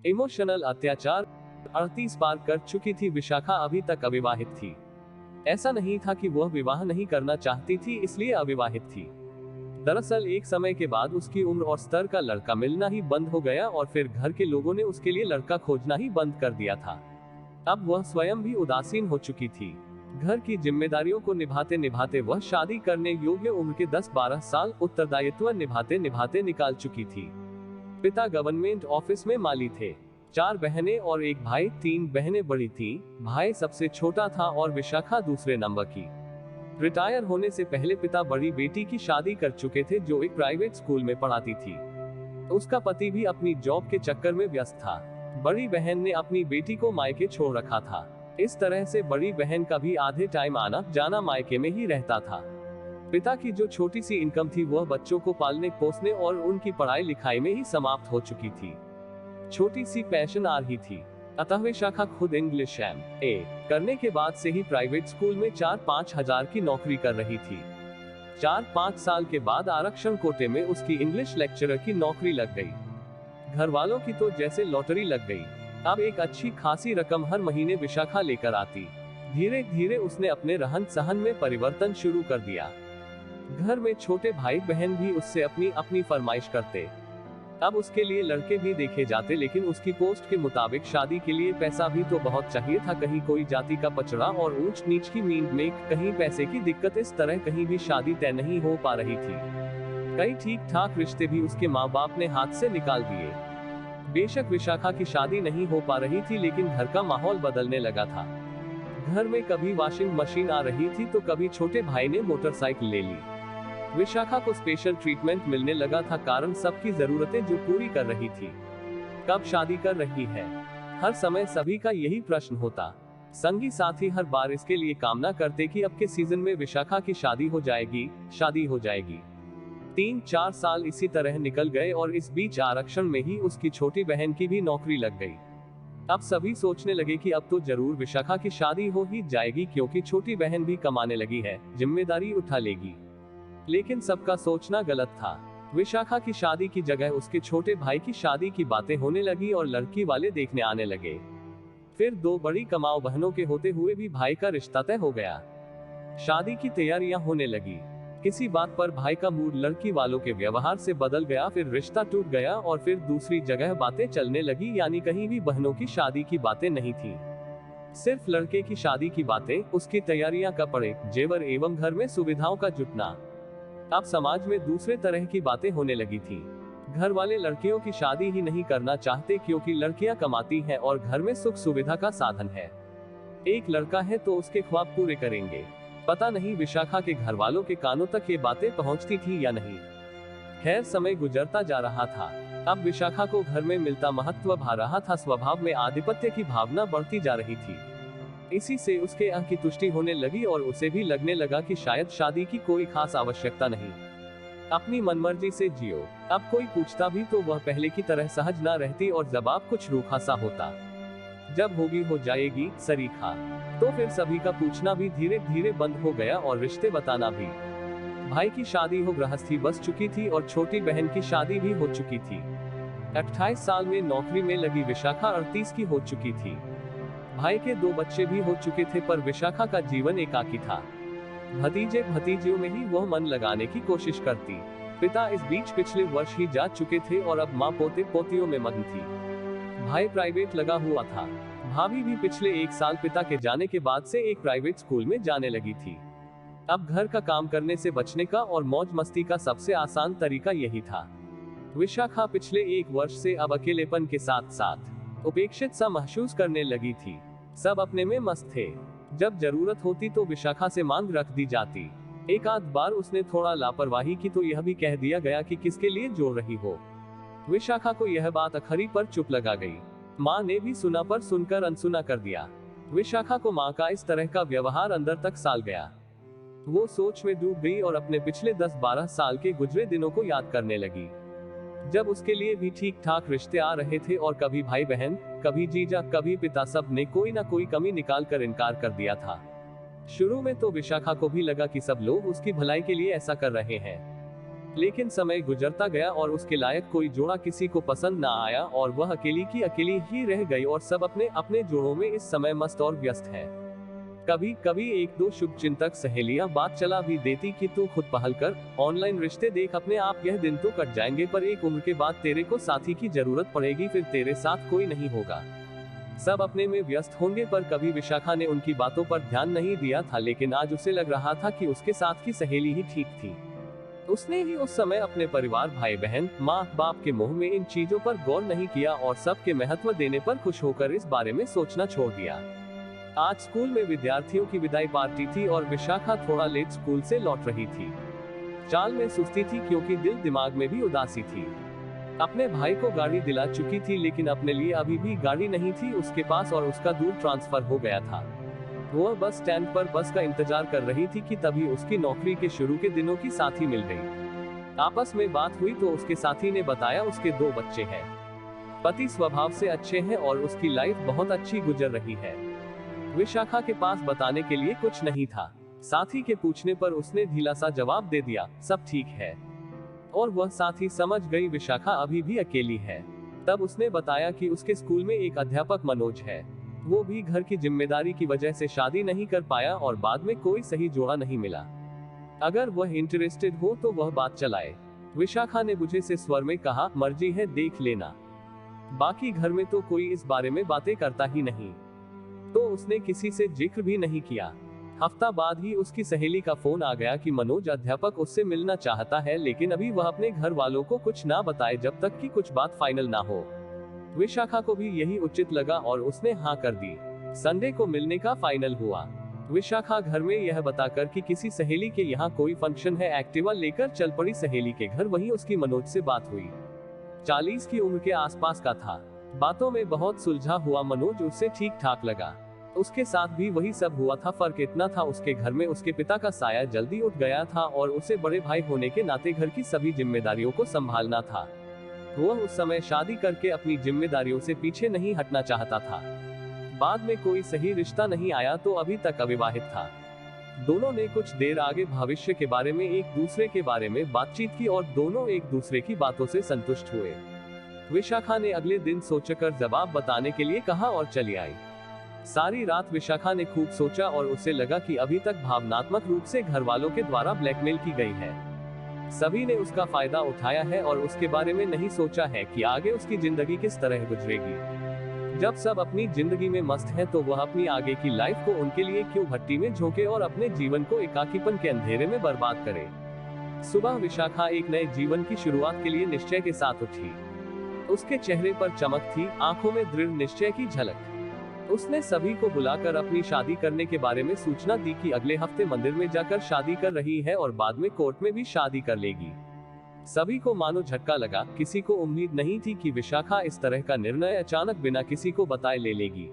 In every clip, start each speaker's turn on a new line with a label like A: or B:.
A: Emotional अत्याचार 38 पार कर चुकी थी विशाखा अभी तक अविवाहित थी। ऐसा नहीं था कि वह विवाह नहीं करना चाहती थी इसलिए अविवाहित थी। दरअसल एक समय के बाद उसकी उम्र और स्तर का लड़का मिलना ही बंद हो गया और फिर घर के लोगों ने उसके लिए लड़का खोजना ही बंद कर दिया था। अब वह स्वयं भी उदासीन हो चुकी थी। घर की जिम्मेदारियों को निभाते निभाते वह शादी करने योग्य उम्र के 10-12 साल उत्तरदायित्व निभाते निभाते निकाल चुकी थी। पिता गवर्नमेंट ऑफिस में माली थे। 4 बहनें और एक भाई। 3 बहनें बड़ी थी, भाई सबसे छोटा था और विशाखा दूसरे नंबर की। रिटायर होने से पहले पिता बड़ी बेटी की शादी कर चुके थे जो एक प्राइवेट स्कूल में पढ़ाती थी। उसका पति भी अपनी जॉब के चक्कर में व्यस्त था। बड़ी बहन ने अपनी बेटी को मायके छोड़ रखा था। इस तरह से बड़ी बहन का भी आधे टाइम आना जाना मायके में ही रहता था। पिता की जो छोटी सी इनकम थी वह बच्चों को पालने पोसने और उनकी पढ़ाई लिखाई में ही समाप्त हो चुकी थी। छोटी सी पेंशन आ रही थी। अतः विशाखा खुद इंग्लिश MA करने के बाद से ही प्राइवेट स्कूल में 4-5 हजार की नौकरी कर रही थी। 4-5 साल के बाद आरक्षण कोटे में उसकी इंग्लिश लेक्चरर की नौकरी लग गई। घर वालों की तो जैसे लॉटरी लग गई। अब एक अच्छी खासी रकम हर महीने विशाखा लेकर आती। धीरे धीरे उसने अपने रहन सहन में परिवर्तन शुरू कर दिया। घर में छोटे भाई बहन भी उससे अपनी अपनी फरमाइश करते। अब उसके लिए लड़के भी देखे जाते लेकिन उसकी पोस्ट के मुताबिक शादी के लिए पैसा भी तो बहुत चाहिए था। कहीं कोई जाति का पचड़ा और ऊंच नीच की मीन में, कहीं पैसे की दिक्कत, इस तरह कहीं भी शादी तय नहीं हो पा रही थी। कई ठीक ठाक रिश्ते भी उसके माँ बाप ने हाथ से निकाल दिए। बेशक विशाखा की शादी नहीं हो पा रही थी लेकिन घर का माहौल बदलने लगा था। घर में कभी वॉशिंग मशीन आ रही थी तो कभी छोटे भाई ने मोटरसाइकिल ले ली। विशाखा को स्पेशल ट्रीटमेंट मिलने लगा था कारण सबकी जरूरतें जो पूरी कर रही थी। कब शादी कर रही है, हर समय सभी का यही प्रश्न होता। संगी साथी हर बार इसके लिए कामना करते कि अब के सीजन में विशाखा की शादी हो जाएगी, शादी हो जाएगी। 3-4 साल इसी तरह निकल गए और इस बीच आरक्षण में ही उसकी छोटी बहन की भी नौकरी लग गई। अब सभी सोचने लगे कि अब तो जरूर विशाखा की शादी हो ही जाएगी क्योंकि छोटी बहन भी कमाने लगी है, जिम्मेदारी उठा लेगी। लेकिन सबका सोचना गलत था। विशाखा की शादी की जगह उसके छोटे भाई की शादी की बातें होने लगी और लड़की वाले देखने आने लगे। फिर 2 बड़ी कमाऊ बहनों के होते हुए भी भाई का रिश्ता तय हो गया। शादी की तैयारियां होने लगी। किसी बात पर भाई का मूड लड़की वालों के व्यवहार से बदल गया, फिर रिश्ता टूट गया और फिर दूसरी जगह बातें चलने लगी, यानी कहीं भी बहनों की शादी की बातें नहीं थी, सिर्फ लड़के की शादी की बातें, उसकी तैयारियां, कपड़े, जेवर एवं घर में सुविधाओं का जुटना। अब समाज में दूसरे तरह की बातें होने लगी थी। घर वाले लड़कियों की शादी ही नहीं करना चाहते क्योंकि लड़कियां कमाती हैं और घर में सुख सुविधा का साधन है। एक लड़का है तो उसके ख्वाब पूरे करेंगे। पता नहीं विशाखा के घर वालों के कानों तक ये बातें पहुंचती थी या नहीं। खैर समय गुजरता जा रहा था। अब विशाखा को घर में मिलता महत्व भा रहा था। स्वभाव में आधिपत्य की भावना बढ़ती जा रही थी। इसी से उसके की तुष्टि होने लगी और उसे भी लगने लगा कि शायद शादी की कोई खास आवश्यकता नहीं, अपनी मनमर्जी से जियो। अब कोई पूछता भी तो वह पहले की तरह सहज ना रहती और जवाब कुछ रूखा सा होता। जब होगी हो जाएगी सरीखा। तो फिर सभी का पूछना भी धीरे धीरे बंद हो गया और रिश्ते बताना भी। भाई की शादी हो गृहस्थी बस चुकी थी और छोटी बहन की शादी भी हो चुकी थी। 28 साल में नौकरी में लगी विशाखा 38 की हो चुकी थी। भाई के 2 बच्चे भी हो चुके थे पर विशाखा का जीवन एकाकी था। भतीजे भतीजियों में ही वह मन लगाने की कोशिश करती। पिता इस बीच पिछले वर्ष ही जा चुके थे और अब माँ पोते पोतियों में मग्न थी। भाई प्राइवेट लगा हुआ था। भाभी भी पिछले 1 साल पिता के जाने के बाद से एक प्राइवेट स्कूल में जाने लगी थी। अब घर का काम करने से बचने का और मौज मस्ती का सबसे आसान तरीका यही था। विशाखा पिछले 1 वर्ष से अब अकेलेपन के साथ साथ उपेक्षित सा महसूस करने लगी थी। सब अपने में मस्त थे। जब जरूरत होती तो विशाखा से मांग रख दी जाती। एक आध बार उसने थोड़ा लापरवाही की तो यह भी कह दिया गया कि किसके लिए जोड़ रही हो। विशाखा को यह बात अखरी पर चुप लगा गई। माँ ने भी सुना पर सुनकर अनसुना कर दिया। विशाखा को माँ का इस तरह का व्यवहार अंदर तक साल गया। वो सोच में डूब गई और अपने पिछले 10-12 साल के गुजरे दिनों को याद करने लगी, जब उसके लिए भी ठीक ठाक रिश्ते आ रहे थे और कभी भाई बहन, कभी जीजा, कभी पिता, सब ने कोई ना कोई कमी निकाल कर इनकार कर दिया था। शुरू में तो विशाखा को भी लगा कि सब लोग उसकी भलाई के लिए ऐसा कर रहे हैं, लेकिन समय गुजरता गया और उसके लायक कोई जोड़ा किसी को पसंद ना आया और वह अकेली की अकेली ही रह गई और सब अपने अपने जोड़ों में इस समय मस्त और व्यस्त है। कभी कभी एक दो शुभचिंतक सहेलियां बात चला भी देती कि तू खुद पहल कर, ऑनलाइन रिश्ते देख, अपने आप यह दिन तो कट जाएंगे पर एक उम्र के बाद तेरे को साथी की जरूरत पड़ेगी, फिर तेरे साथ कोई नहीं होगा। सब अपने में व्यस्त होंगे। पर कभी विशाखा ने उनकी बातों पर ध्यान नहीं दिया था, लेकिन आज उसे लग रहा था कि उसके साथ की सहेली ही ठीक थी। उसने ही उस समय अपने परिवार, भाई बहन, माँ बाप के मुंह में इन चीजों पर गौर नहीं किया और सबके महत्व देने पर खुश होकर इस बारे में सोचना छोड़ दिया। आज स्कूल में विद्यार्थियों की विदाई पार्टी थी और विशाखा थोड़ा लेट स्कूल से लौट रही थी। चाल में सुस्ती थी क्योंकि दिल दिमाग में भी उदासी थी। अपने भाई को गाड़ी दिला चुकी थी लेकिन अपने लिए अभी भी गाड़ी नहीं थी उसके पास और उसका दूर ट्रांसफर हो गया था। वह बस स्टैंड पर बस का इंतजार कर रही थी कि तभी उसकी नौकरी के शुरू के दिनों की साथी मिल गई। आपस में बात हुई तो उसके साथी ने बताया उसके 2 बच्चे हैं, पति स्वभाव से अच्छे हैं और उसकी लाइफ बहुत अच्छी गुजर रही है। विशाखा के पास बताने के लिए कुछ नहीं था। साथी के पूछने पर उसने ढीला सा जवाब दे दिया, सब ठीक है। और वह साथी समझ गई विशाखा अभी भी अकेली है। तब उसने बताया कि उसके स्कूल में एक अध्यापक मनोज है, वो भी घर की जिम्मेदारी की वजह से शादी नहीं कर पाया और बाद में कोई सही जोड़ा नहीं मिला। अगर वह इंटरेस्टेड हो तो वह बात चलाए। विशाखा ने बुझे से स्वर में कहा, मर्जी है देख लेना, बाकी घर में तो कोई इस बारे में बातें करता ही नहीं। तो उसने किसी से जिक्र भी नहीं किया। हफ्ता बाद ही उसकी सहेली का फोन आ गया कि मनोज अध्यापक उससे मिलना चाहता है, लेकिन अभी वह अपने घर वालों को कुछ ना बताए जब तक कि कुछ बात फाइनल ना हो। विशाखा को भी यही उचित लगा और उसने हाँ कर दी। संडे को मिलने का फाइनल हुआ। विशाखा घर में यह बताकर कि किसी सहेली के यहाँ कोई फंक्शन है, एक्टिवा लेकर चल पड़ी सहेली के घर। वहीं उसकी मनोज से बात हुई। 40 की उम्र के आसपास का था। बातों में बहुत सुलझा हुआ मनोज उससे ठीक ठाक लगा। उसके साथ भी वही सब हुआ था, फर्क इतना था उसके घर में उसके पिता का साया जल्दी उठ गया था और उसे बड़े भाई होने के नाते घर की सभी जिम्मेदारियों को संभालना था। वह उस समय शादी करके अपनी जिम्मेदारियों से पीछे नहीं हटना चाहता था। बाद में कोई सही रिश्ता नहीं आया तो अभी तक अविवाहित था। दोनों ने कुछ देर आगे भविष्य के बारे में एक दूसरे के बारे में बातचीत की और दोनों एक दूसरे की बातों से संतुष्ट हुए। विशाखा ने अगले दिन सोचकर जवाब बताने के लिए कहा और चली आई। सारी रात विशाखा ने खूब सोचा और उसे लगा कि अभी तक भावनात्मक रूप से घर वालों के द्वारा ब्लैकमेल की गई है। सभी ने उसका फायदा उठाया है और उसके बारे में नहीं सोचा है कि आगे उसकी जिंदगी किस तरह गुजरेगी। जब सब अपनी जिंदगी में मस्त हैं तो वह अपनी आगे की लाइफ को उनके लिए क्यों भट्टी में झोंके और अपने जीवन को एकाकीपन के अंधेरे में बर्बाद करे। सुबह विशाखा एक नए जीवन की शुरुआत के लिए निश्चय के साथ उठी। उसके चेहरे पर चमक थी, आंखों में दृढ़ निश्चय की झलक। उसने सभी को बुलाकर अपनी शादी करने के बारे में सूचना दी कि अगले हफ्ते मंदिर में जाकर शादी कर रही है और बाद में कोर्ट में भी शादी कर लेगी। सभी को मानो झटका लगा। किसी को उम्मीद नहीं थी कि विशाखा इस तरह का निर्णय अचानक बिना किसी को बताए ले लेगी।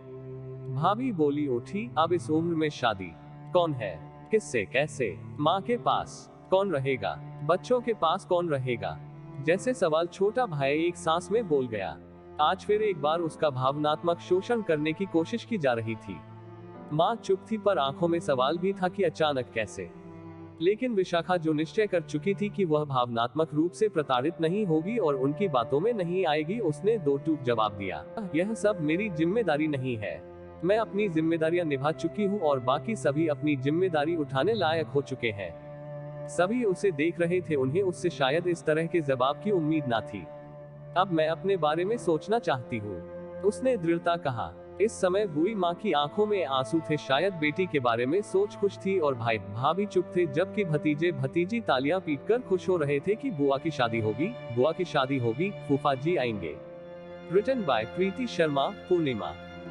A: भाभी बोली उठी, अब इस उम्र में शादी? कौन है, किससे, कैसे? माँ के पास कौन रहेगा? बच्चों के पास कौन रहेगा? जैसे सवाल छोटा भाई एक सांस में बोल गया। आज फिर एक बार उसका भावनात्मक शोषण करने की कोशिश की जा रही थी। माँ चुप थी पर आंखों में सवाल भी था कि अचानक कैसे। लेकिन विशाखा जो निश्चय कर चुकी थी कि वह भावनात्मक रूप से प्रताड़ित नहीं होगी और उनकी बातों में नहीं आएगी, उसने दो टूक जवाब दिया, यह सब मेरी जिम्मेदारी नहीं है। मैं अपनी जिम्मेदारियां निभा चुकी हूँ और बाकी सभी अपनी जिम्मेदारी उठाने लायक हो चुके हैं। सभी उसे देख रहे थे, उन्हें उससे शायद इस तरह के जवाब की उम्मीद ना थी। अब मैं अपने बारे में सोचना चाहती हूँ, उसने दृढ़ता कहा। इस समय बुई माँ की आंखों में आंसू थे, शायद बेटी के बारे में सोच खुश थी और भाई भाभी चुप थे, जबकि भतीजे भतीजी तालियां पीटकर खुश हो रहे थे कि बुआ की शादी होगी, बुआ की शादी होगी, फूफा जी आएंगे। Written by Preeti Sharma, Purnima.